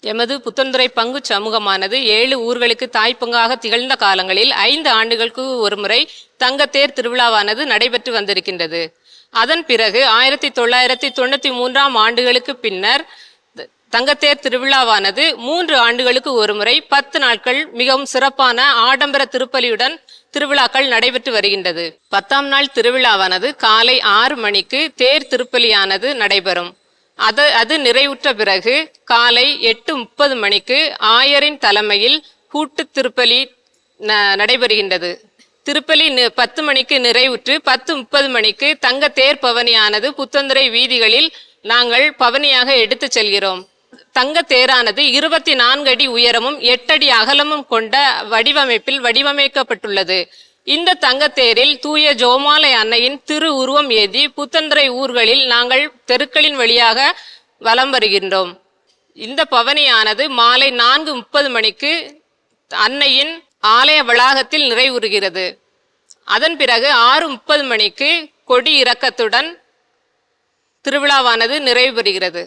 எமது புத்தந்துறை பங்கு சமூகமானது 7 ஊர்களுக்கு தாய்ப்பங்காக திகழ்ந்த காலங்களில் 5 ஆண்டுகளுக்கு ஒருமுறை தங்கத்தேர் திருவிழாவானது நடைபெற்று வந்திருக்கின்றது. அதன் பிறகு 1993ஆம் ஆண்டுகளுக்கு பின்னர் தங்கத்தேர் திருவிழாவானது 3 ஆண்டுகளுக்கு ஒருமுறை 10 நாட்கள் மிகவும் சிறப்பான ஆடம்பர திருப்பலியுடன் திருவிழாக்கள் நடைபெற்று வருகின்றது. 10ஆம் நாள் திருவிழாவானது காலை 6 மணிக்கு தேர் திருப்பலியானது நடைபெறும். அது நிறைவுற்ற பிறகு காலை 8:30 மணிக்கு ஆயரின் தலைமையில் கூட்டு திருப்பலி நடைபெறுகின்றது. திருப்பலி 10 மணிக்கு நிறைவுற்று 10:30 மணிக்கு தங்க தேர் பவனியானது புத்தந்துறை வீதிகளில் நாங்கள் பவனியாக எடுத்து செல்கிறோம். தங்க தேரானது 24 அடி உயரமும் 8 அடி அகலமும் கொண்ட வடிவமைப்பில் வடிவமைக்கப்பட்டுள்ளது. இந்த தங்கத்தேரில் தூய ஜோமாலை அன்னையின் திரு உருவம் ஏந்தி புத்தந்துறை ஊர்களில் நாங்கள் தெருக்களின் வழியாக வலம் வருகின்றோம். இந்த பவனியானது மாலை 4:30 மணிக்கு அன்னையின் ஆலய வளாகத்தில் நிறைவுறுகிறது. அதன் பிறகு 6:30 மணிக்கு கொடி இறக்கத்துடன் திருவிழாவானது நிறைவு பெறுகிறது.